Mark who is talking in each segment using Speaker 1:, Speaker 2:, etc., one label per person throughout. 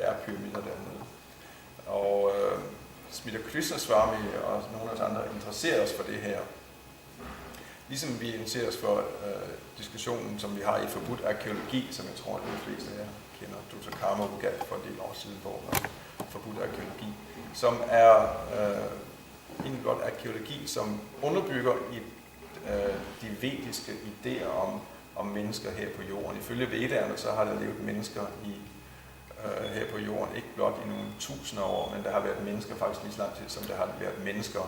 Speaker 1: bjergpyramider dernede. Og Smita Krishnaswamy og nogle af os andre interesserer os for det her. Ligesom vi interesserer os for diskussionen, som vi har i forbudt arkeologi, som jeg tror, at de fleste af jer kender. Dr. Karma gav for en del år siden på forbudt arkeologi, som er egentlig blot arkeologi, som underbygger de vediske idéer om mennesker her på jorden. Ifølge Vedderne så har der levet mennesker her på jorden, ikke blot i nogle tusinder år, men der har været mennesker faktisk lige så lang tid, som der har været mennesker,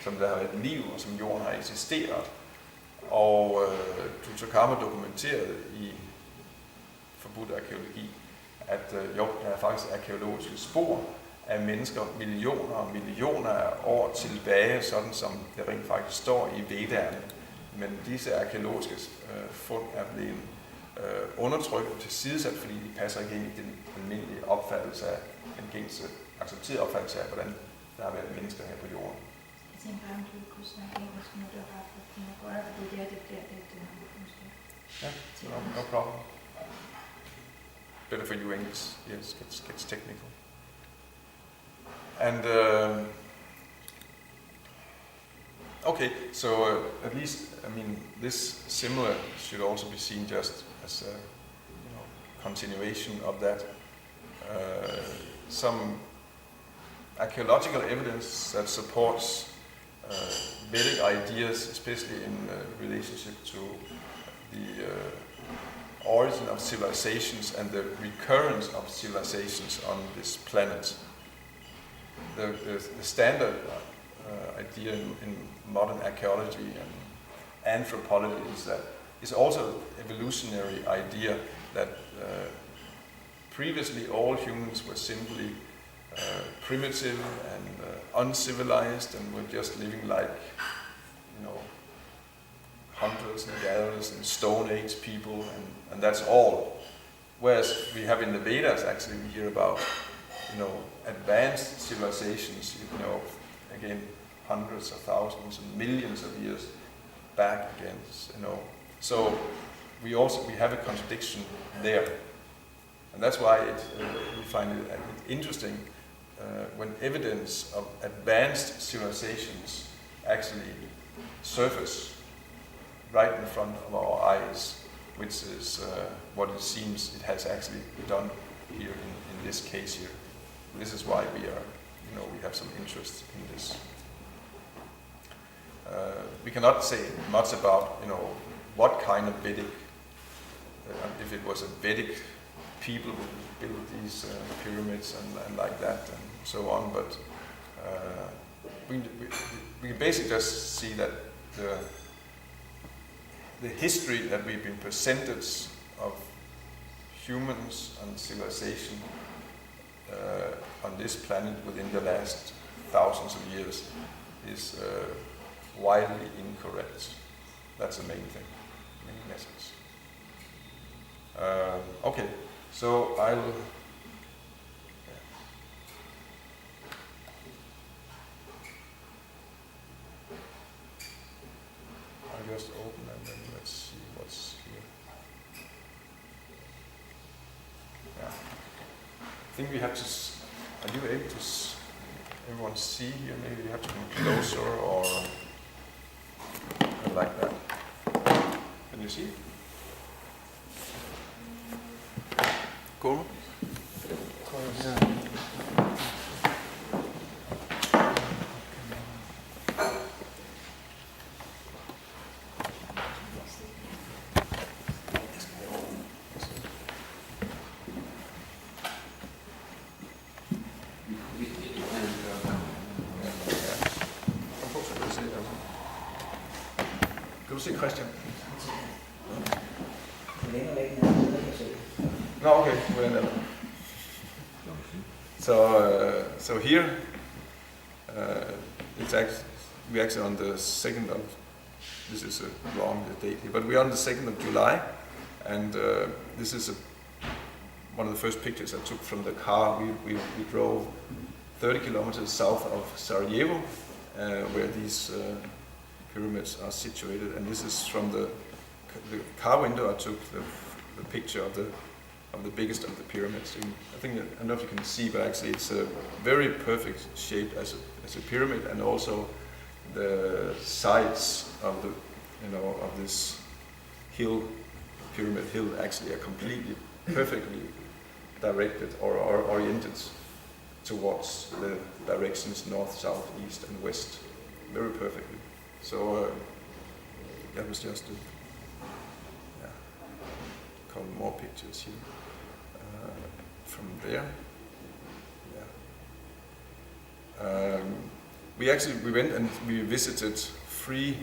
Speaker 1: som der har været liv, og som jorden har eksisteret. Og Dr. Karma dokumenterede i forbudt arkeologi, at jo, der er faktisk arkeologiske spor af mennesker millioner og millioner af år tilbage, sådan som det rent faktisk står i Vedderne. Men disse arkeologiske fund er blevet undertrykt og tilsidesat, fordi de passer ikke ind i den almindelige opfattelse af, den gængse accepterede opfattelse af, hvordan der har været mennesker her på jorden.
Speaker 2: Jeg tænker, om du kunne snakke engelsk, når du har fået dine gøre, fordi det bliver lidt måske.
Speaker 1: Ja, no problem. Better for you English. Yes, gets technical. And okay, so at least, I mean, this similar should also be seen just as a continuation of that. Some archaeological evidence that supports Vedic ideas, especially in relationship to the origin of civilizations and the recurrence of civilizations on this planet. The standard idea in modern archaeology and anthropology is that it's also an evolutionary idea that previously all humans were simply primitive and uncivilized and were just living like, hunters and gatherers and Stone Age people, and that's all. Whereas we have in the Vedas, actually, we hear about, advanced civilizations, again, hundreds of thousands and millions of years back again, So we have a contradiction there. And that's why we find it interesting when evidence of advanced civilizations actually surface right in front of our eyes, which is what it seems it has actually done here in this case here. This is why we have some interest in this. We cannot say much about, what kind of Vedic, if it was a Vedic people who built these pyramids and like that and so on, but we can basically just see that the history that we've been presented of humans and civilization on this planet within the last thousands of years is widely incorrect. That's the main thing, main message. Okay, so I'll just open and then let's see what's here. Yeah. I think we have to. Are you able to? Everyone see here? Maybe you have to come closer or like that. Can you see? Cool. Kan du se Christian? No, okay, we're in So here, we're actually on the 2nd of, this is a wrong date here, but we're on the 2nd of July, and this is one of the first pictures I took from the car. We drove 30 kilometers south of Sarajevo, where these pyramids are situated, and this is from the car window. I took the picture of of the biggest of the pyramids. And I think I don't know if you can see, but actually it's a very perfect shape as a pyramid, and also the sides of the of this pyramid hill actually are completely perfectly directed or oriented towards the directions north, south, east, and west, very perfectly. So that was just a couple more pictures here from there. Yeah. We went and we visited 3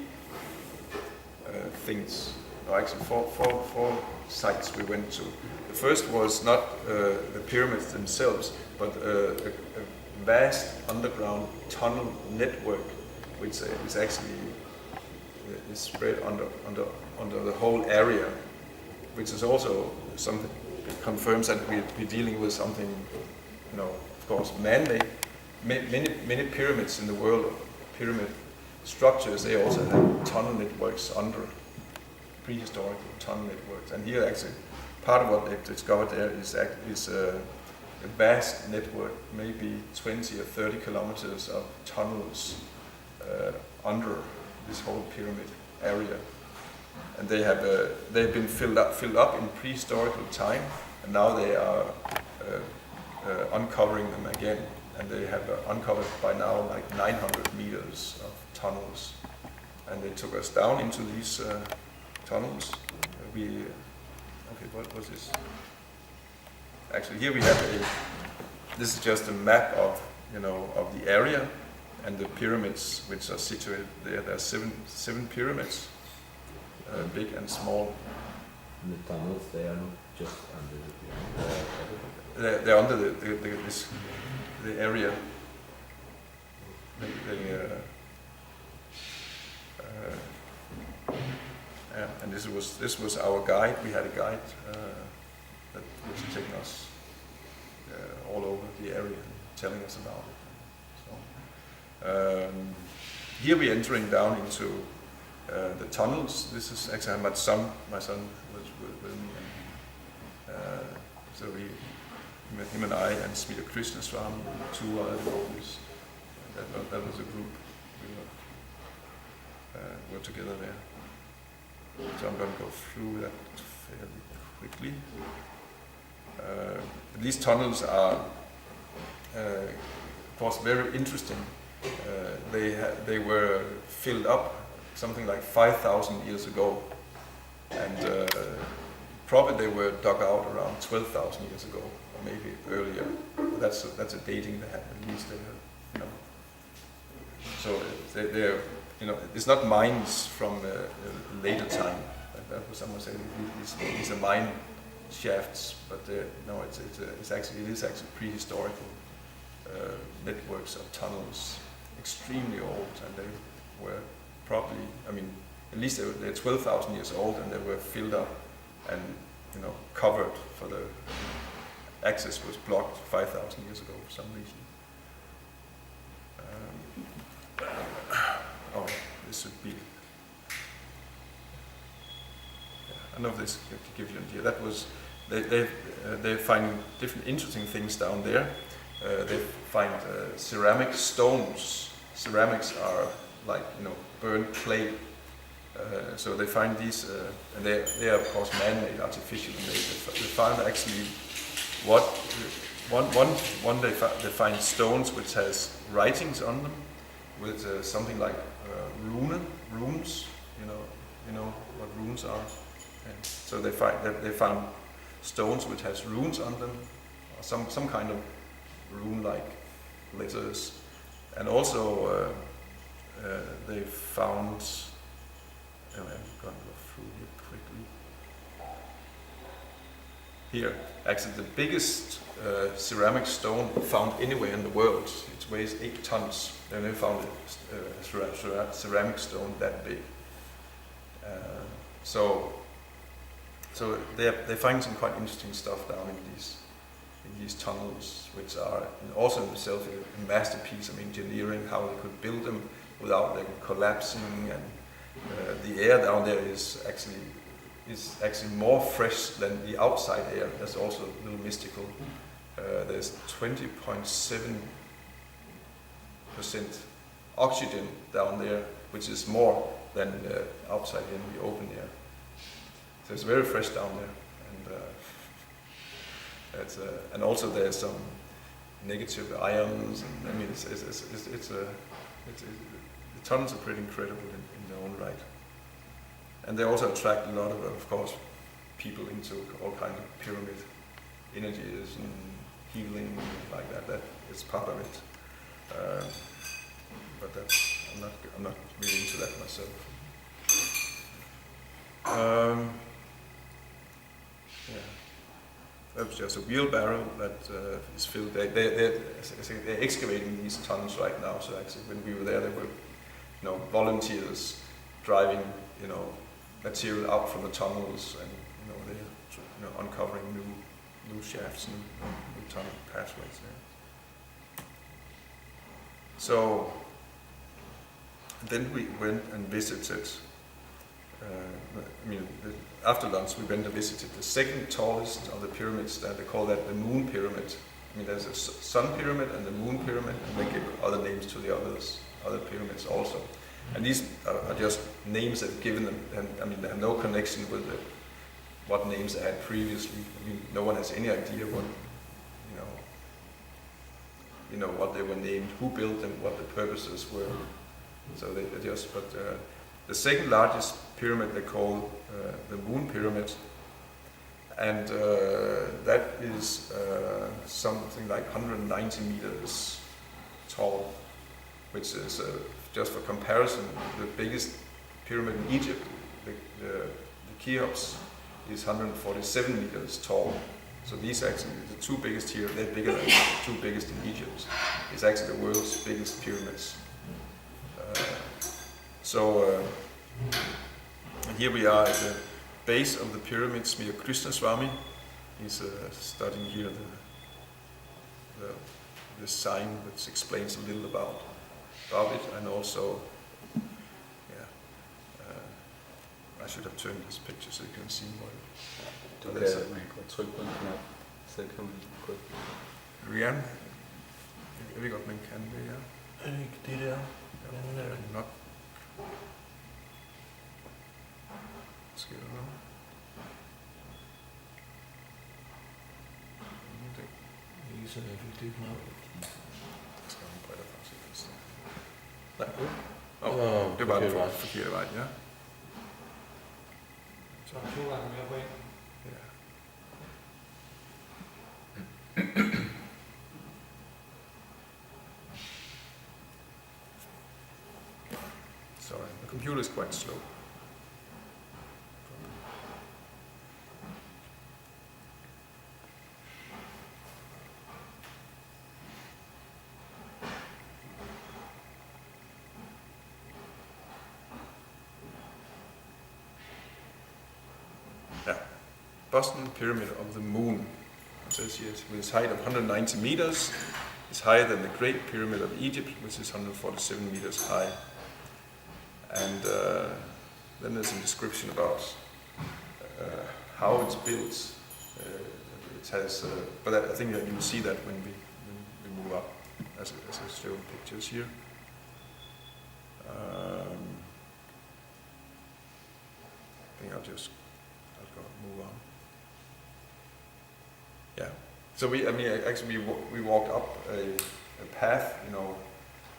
Speaker 1: things. No, actually four sites we went to. The first was not the pyramids themselves, but a vast underground tunnel network, which is actually is spread under the whole area, which is also something that confirms that we're dealing with something, of course, man-made. Many pyramids in the world, pyramid structures, they also have tunnel networks under, prehistoric tunnel networks. And here actually, part of what they've discovered there is a vast network, maybe 20 or 30 kilometers of tunnels under this whole pyramid area. And they've been filled up in prehistorical time, and now they are uncovering them again. And they have uncovered by now like 900 meters of tunnels. And they took us down into these tunnels. What was this? Actually, here we have this is just a map of the area and the pyramids which are situated there. There are seven pyramids, big and small.
Speaker 3: And the tunnels, they are not just under the pyramid.
Speaker 1: They're under the area. And this was our guide. We had a guide that was taking us all over the area, telling us about it. So here we're entering down into the tunnels. This is actually my son was with me, and so we met him and I and Smita Krishnaswamy, 2 other devotees. That was a group. We were together there. So I'm going to go through that fairly quickly. These tunnels are, of course, very interesting. They were filled up something like 5,000 years ago, and probably they were dug out around 12,000 years ago, or maybe earlier. That's a dating they have, at least. So they're it's not mines from a later time. That was someone saying these are mine shafts, but it is actually prehistorical networks of tunnels, extremely old, and they were probably, at least they're 12,000 years old, and they were filled up and covered. For the access was blocked 5,000 years ago for some reason. This would be. I don't know if this gives you an idea. That was they find different interesting things down there. They find ceramic stones. Ceramics are like burnt clay. So they find these, and they are of course man-made, artificial. And they found actually one they find stones which has writings on them with something like runes. You know what runes are. And so they found stones which has runes on them, or some kind of rune-like letters, and also they found. I'm going to go through here quickly. Here, actually, the biggest ceramic stone found anywhere in the world. It weighs 8 tons. They never found a ceramic stone that big. So they find some quite interesting stuff down in these tunnels, which are also in themselves a masterpiece of engineering, how they could build them without them collapsing, and the air down there is is actually more fresh than the outside air. That's also a little mystical. There's 20.7% oxygen down there, which is more than outside in the open air. So it's very fresh down there, and and also there's some negative ions. And I mean, the tunnels are pretty incredible in their own right, and they also attract a lot of course, people into all kinds of pyramid energies and healing like that. That is part of it. But I'm not really into that myself. Yeah, that was just a wheelbarrow that is filled. They're excavating these tunnels right now. So actually, when we were there, there were volunteers driving material out from the tunnels, and they're uncovering new shafts, new tunnel pathways there. So then we went and visited. After lunch we went and visited the second tallest of the pyramids. They call that the Moon Pyramid. There's a Sun Pyramid and the Moon Pyramid, and they give other names to the other pyramids also. And these are just names that have given them, and they have no connection with what names they had previously. No one has any idea what what they were named, who built them, what the purposes were. So they just, the second largest pyramid they call the Moon Pyramid, and that is something like 190 meters tall, which is, just for comparison, the biggest pyramid in Egypt, the Cheops, is 147 meters tall. So these actually, the two biggest here, they're bigger than the two biggest in Egypt. It's actually the world's biggest pyramids. And here we are at the base of the pyramid. Sri Krishna Swami, he's studying here the sign which explains a little about it, and also, I should have turned this picture so you can see more.
Speaker 4: Man kan trykke på en knap, så kan man gå.
Speaker 1: Rian, jeg ved godt, man kan det, ja.
Speaker 5: Er det ikke det der?
Speaker 1: Nok. Sker der noget?
Speaker 5: Ikke så effektivt nok.
Speaker 1: Der skal nogle briller for at se det.
Speaker 5: Nej.
Speaker 1: Det var den forkerte vej, ja.
Speaker 5: Så 2 gange mere på en.
Speaker 1: Ja. Sorry, the computer is quite slow. Bosnian Pyramid of the Moon. It says here, with its height of 190 meters, is higher than the Great Pyramid of Egypt, which is 147 meters high. And then there's a description about how it's built. It has, but I think that you will see that when we move up, as I show pictures here. I think I'll move on. Yeah. So we walked up a path,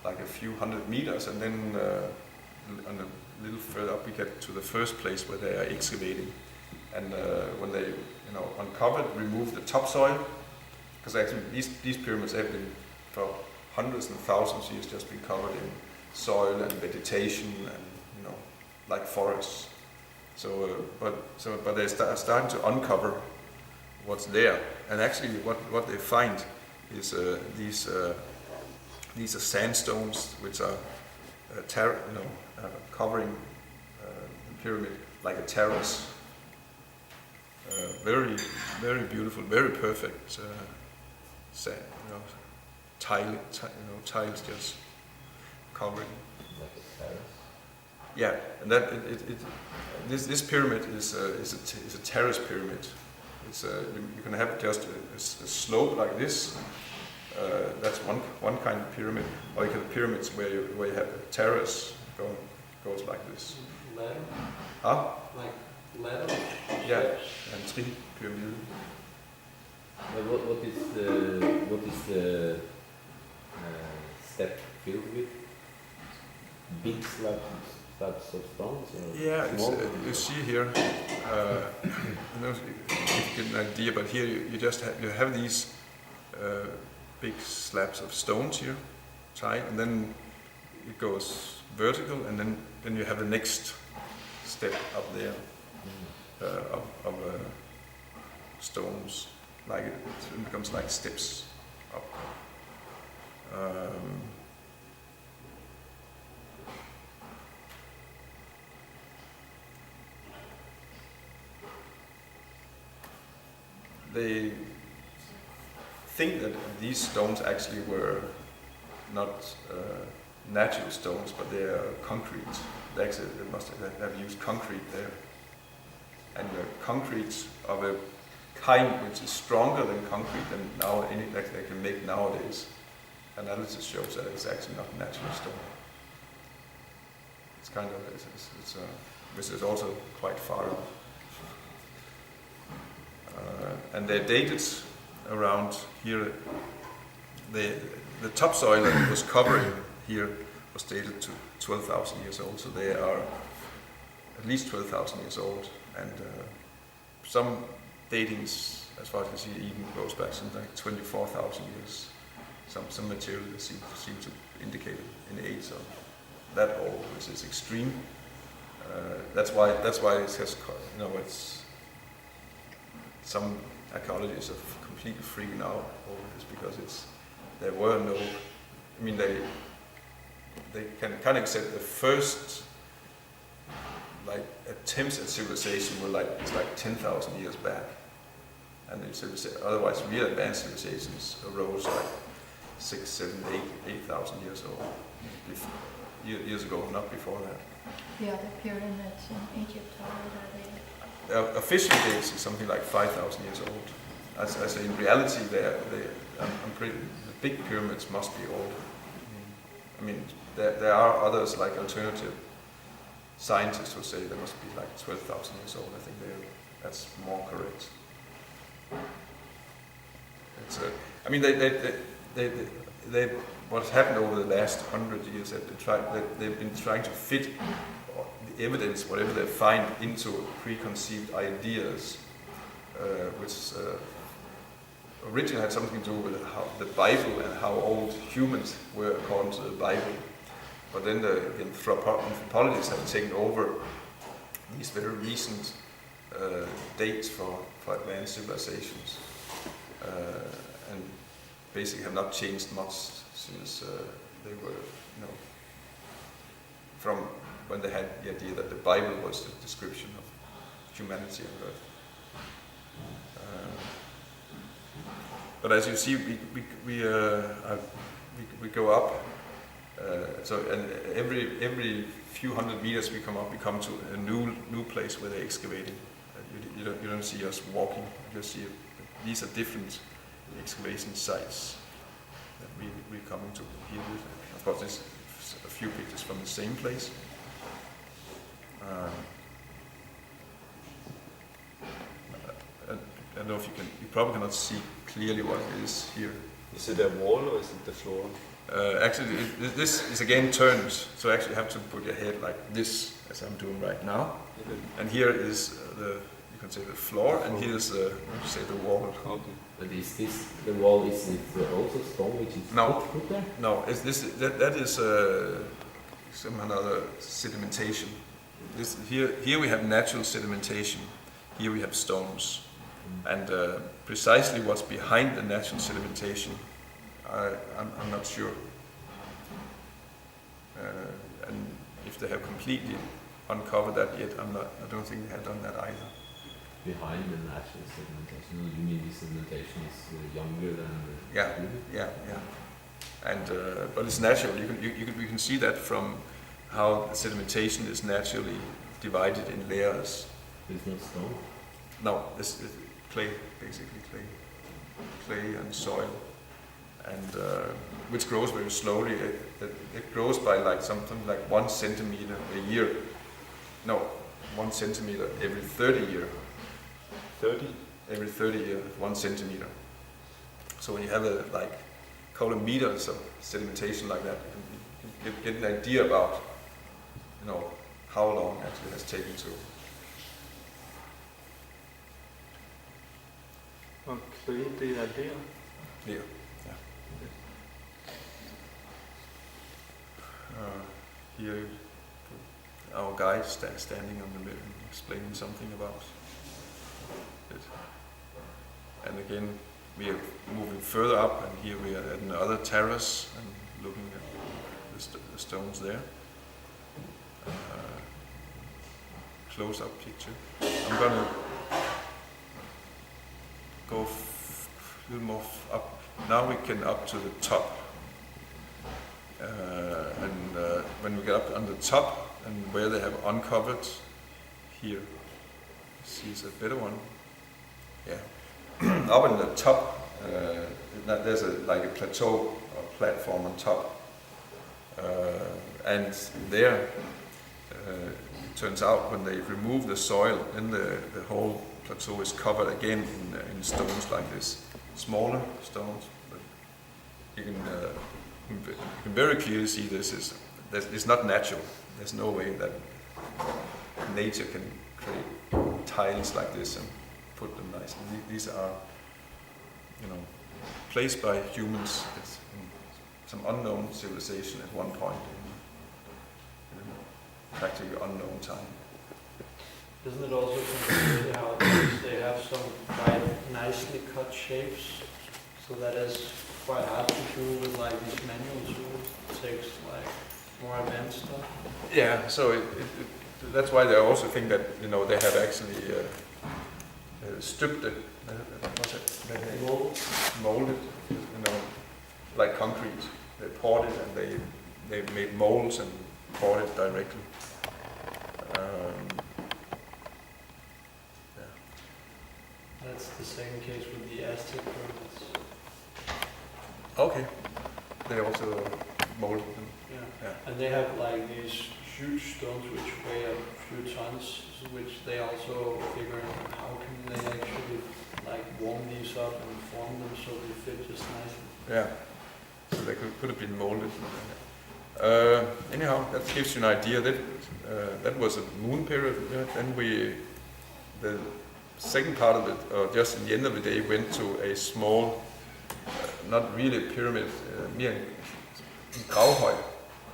Speaker 1: like a few hundred meters, and then on a little further up we get to the first place where they are excavating, and when they uncovered, removed the topsoil, because actually these pyramids have been for hundreds and thousands of years just been covered in soil and vegetation and like forests. But they starting to uncover what's there, and actually what they find is these are sandstones which are covering the pyramid like a terrace. Very, very beautiful, very perfect sand, tiles just covering.
Speaker 3: Like a terrace.
Speaker 1: Yeah, and that this pyramid is a terrace pyramid. It's you can have just a slope like this. That's one kind of pyramid, or you can have pyramids where you have a terrace goes like this.
Speaker 5: Ladder?
Speaker 1: Huh?
Speaker 5: Like ladder?
Speaker 1: Yeah, and three pyramid.
Speaker 3: What is the step filled with? Big slabs of stones? Or
Speaker 1: Yeah,
Speaker 3: small?
Speaker 1: you see here. I don't know if you get an idea, but here you just have these big slabs of stones here, tied, and then it goes vertical, and then you have the next step up there of stones, like it becomes like steps up. They think that these stones actually were not natural stones, but they are concrete. They must have used concrete there. And concrete of a kind which is stronger than concrete than any that they can make nowadays. Analysis shows that it's actually not natural stone. It's kind of, which is also quite far off. And they're dated around here. The topsoil that was covering here was dated to 12,000 years old, so they are at least 12,000 years old. And some datings, as far as I can see, even goes back something like 24,000 years. Some material that seem to indicate an age of that old, which is extreme. That's why it says, it's some archaeologists are completely freaking out over this, because there were no. I mean, they can kind of accept the first attempts at civilization were it's 10,000 years back, and otherwise real advanced civilizations arose 6, 7, 8,000 years old, years ago, not before that.
Speaker 2: The other pyramids in Egypt, how old are they?
Speaker 1: Official dates is something like 5,000 years old. As in reality, I'm pretty. The big pyramids must be old. I mean, there are others like alternative scientists who say they must be 12,000 years old. I think that's more correct. It's I mean, they what's happened over the last 100 years, they've been trying to fit the evidence, whatever they find, into preconceived ideas, which originally had something to do with how the Bible and how old humans were according to the Bible. But then the anthropologists have taken over these very recent dates for advanced civilizations, and basically have not changed much since they were, from when they had the idea that the Bible was the description of humanity on Earth. But as you see, we go up. And every few hundred meters we come to a new place where they're excavating. You don't see us walking. You just see these are different excavation sites that we're coming to here with. Of course, there's a few pictures from the same place. I don't know if you probably cannot see clearly what it is here.
Speaker 4: Is it a wall or is it the floor?
Speaker 1: Actually, this is again turned, so actually you have to put your head like this, as I'm doing right now.
Speaker 4: Okay.
Speaker 1: And here is you can say the floor, and here's the wall.
Speaker 4: Okay.
Speaker 3: But is this the wall? Is it also stone which is put there?
Speaker 1: No, that is some other sedimentation. Here we have natural sedimentation. Here we have stones, and precisely what's behind the natural sedimentation, I'm not sure. And if they have completely uncovered that yet, I don't think they have done that either.
Speaker 3: Behind the natural sedimentation, you mean the sedimentation is younger than the
Speaker 1: Yeah. And but it's natural. You can see that from how the sedimentation is naturally divided in layers.
Speaker 3: It's not stone.
Speaker 1: No, this is clay, basically clay and soil, and which grows very slowly. It grows by like something like 1 centimeter a year. No, 1 centimeter every 30 years.
Speaker 4: 30?
Speaker 1: Every 30 years, 1 centimeter. So when you have a couple of meters of sedimentation like that, you can get an idea about, how long actually it has taken to.
Speaker 4: Og clay, det er der.
Speaker 1: Yeah. Here, our guide standing on the middle, explaining something about it. And again, we are moving further up, and here we are at another terrace and looking at the stones there. Close-up picture. I'm gonna go a little more up. Now we can up to the top. When we get up on the top and where they have uncovered here, see it's a better one. Yeah, up on the top, there's a plateau or platform on top, and there it turns out when they remove the soil, then the whole plateau is covered again in stones like this, smaller stones. But you can very clearly see it's not natural. There's no way that nature can create tiles like this and put them nicely. These are, placed by humans. It's in some unknown civilization at one point in practically unknown time.
Speaker 5: Isn't it also interesting how they have some quite nicely cut shapes, so that is quite hard to do with these manual tools. It takes more advanced stuff.
Speaker 1: Yeah, so that's why they also think that they have actually stripped it. What's it? Molded, like concrete. They poured it and they made molds and poured it directly.
Speaker 5: That's the same case with the Aztec pyramids.
Speaker 1: Okay. They also molded them.
Speaker 5: Yeah.
Speaker 1: Yeah.
Speaker 5: And they have these huge stones which weigh a few tons, which they also figure out how can they actually warm these up and form them so they fit just nicely.
Speaker 1: Yeah. So they could have been molded. Anyhow, that gives you an idea. That was a moon period. Then the second part of it, just in the end of the day, went to a small, not really a pyramid, mere in gravhøj.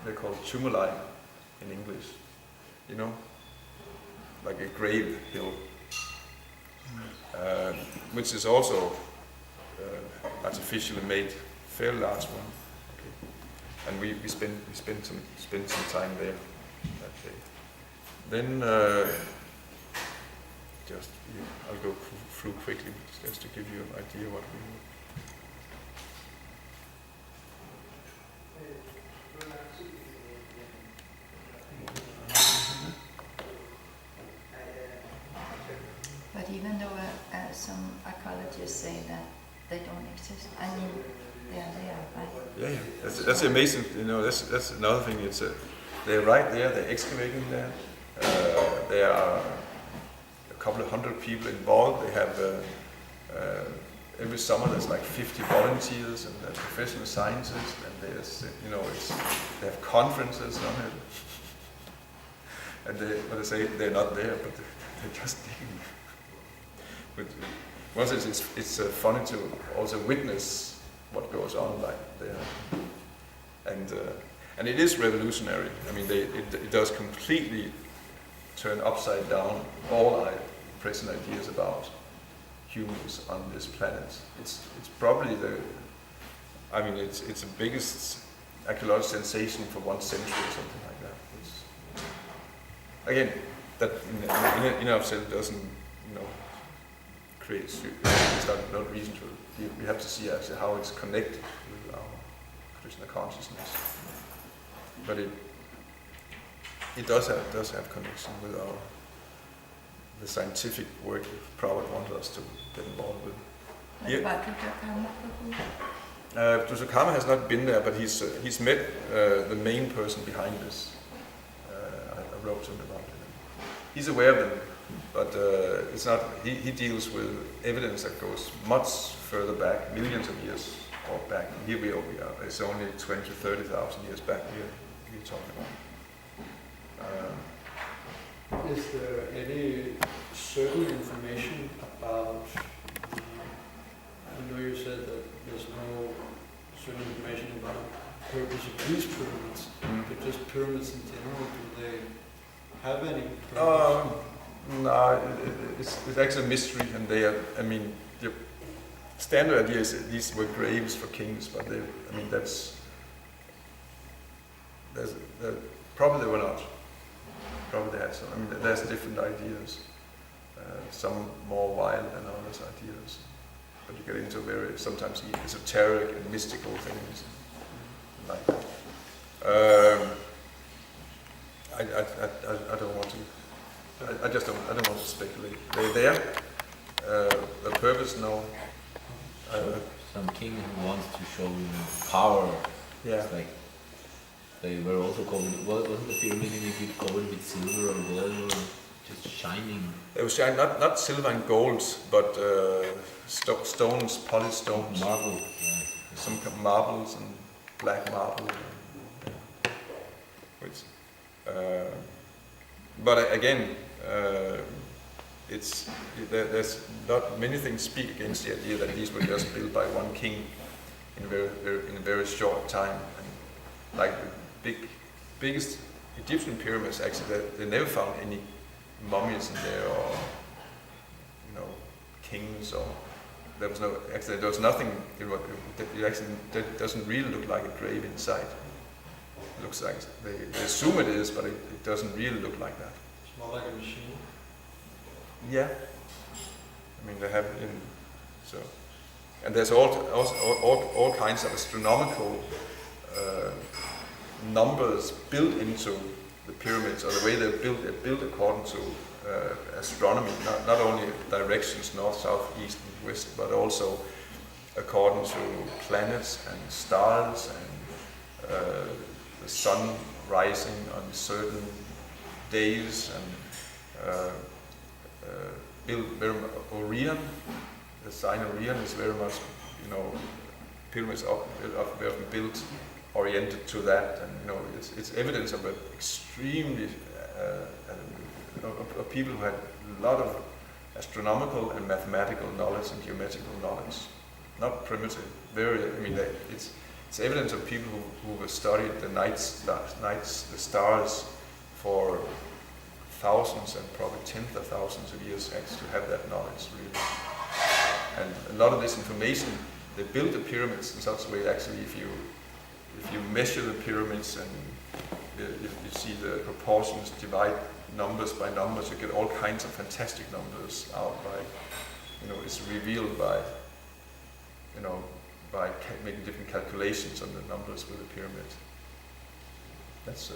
Speaker 1: They're called tumuli in English. Like a grave hill, which is also artificially made, fairly large one. Okay. And we spent some time there that day. Then I'll go through quickly just to give you an idea what we.
Speaker 2: But even though some archaeologists say that they don't exist, I mean, they are there, right?
Speaker 1: Yeah. That's amazing. That's another thing. They're right there. They're excavating there. There are a couple of hundred people involved. They have every summer there's 50 volunteers and professional scientists, and there's they have conferences on it. And they say they're not there, but they're just digging. But once it's funny to also witness what goes on there, and it is revolutionary. I mean, it does completely turn upside down all our present ideas about humans on this planet. It's probably it's the biggest archaeological sensation for 1 century or something like that. Again, that in of itself doesn't create. It's not a reason to. We have to see actually how it's connected with our Krishna consciousness. But it does have connection with the scientific work Prabhupada wanted us to get involved with.
Speaker 2: What
Speaker 1: Yeah.
Speaker 2: about Prabhu?
Speaker 1: Dusakama has not been there, but he's met the main person behind this. I wrote to him about it. He's aware of them, but it's not. He deals with evidence that goes much further back, millions of years back. Here we are. It's only 20,000 to 30,000 years back we're talking about.
Speaker 5: Is there any certain information about, I know you said that there's no certain information about the purpose of these pyramids, but just pyramids in general, do they have any purpose?
Speaker 1: No, it's actually a mystery, and they are. I mean, the standard idea is that these were graves for kings, but probably they were not. Probably they had some. I mean, there's different ideas. Some more wild than others ideas, but you get into very sometimes esoteric and mystical things like that. I don't want to. I don't want to speculate. They're there. The purpose, no.
Speaker 3: Some king who wants to show power.
Speaker 1: Yeah.
Speaker 3: It's like they were also covered. Wasn't the pyramid in Egypt covered with silver or gold or just shining?
Speaker 1: It was not silver and gold, but stones, polished stones.
Speaker 3: Marble. Yeah.
Speaker 1: Some marbles and black marble. Which, but again, there's not many things speak against the idea that these were just built by one king in a very short time. And like the biggest Egyptian pyramids, actually, they never found any mummies in there or kings, or there was nothing. It actually doesn't really look like a grave inside. It looks like they assume it is, but it doesn't really look like that.
Speaker 5: It's more like a machine.
Speaker 1: Yeah, I mean they have and there's all kinds of astronomical numbers built into the pyramids, or the way they're built according to astronomy, not only directions north, south, east, and west, but also according to planets and stars and the sun rising on certain days, and built very Orion. The sign Orion is very much, pyramids are often built oriented to that, and it's evidence of an extremely of people who had a lot of astronomical and mathematical knowledge and geometrical knowledge. Not primitive, it's evidence of people who have studied the the stars for thousands and probably tens of thousands of years actually to have that knowledge, really. And a lot of this information, they built the pyramids in such a way, actually, if you measure the pyramids and if you see the proportions, divide numbers by numbers, you get all kinds of fantastic numbers out by, it's revealed by, by making different calculations on the numbers with the pyramid. That's,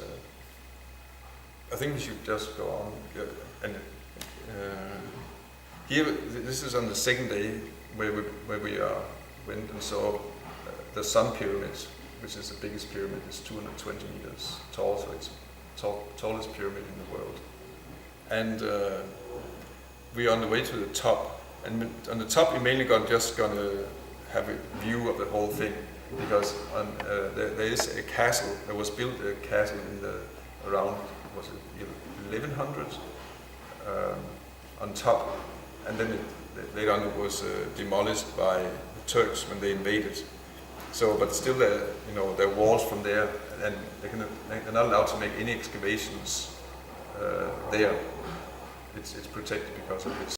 Speaker 1: I think we should just go on. And here, this is on the second day where we went and saw the Sun Pyramids, which is the biggest pyramid. It's 220 meters tall, so it's the tallest pyramid in the world. And we're on the way to the top. And on the top, we're mainly just going to have a view of the whole thing, because there is a castle. There was built a castle around, was it 1100 on top, and then later on it was demolished by the Turks when they invaded. So, but still, there are walls from there, and they're not allowed to make any excavations there. It's protected because of its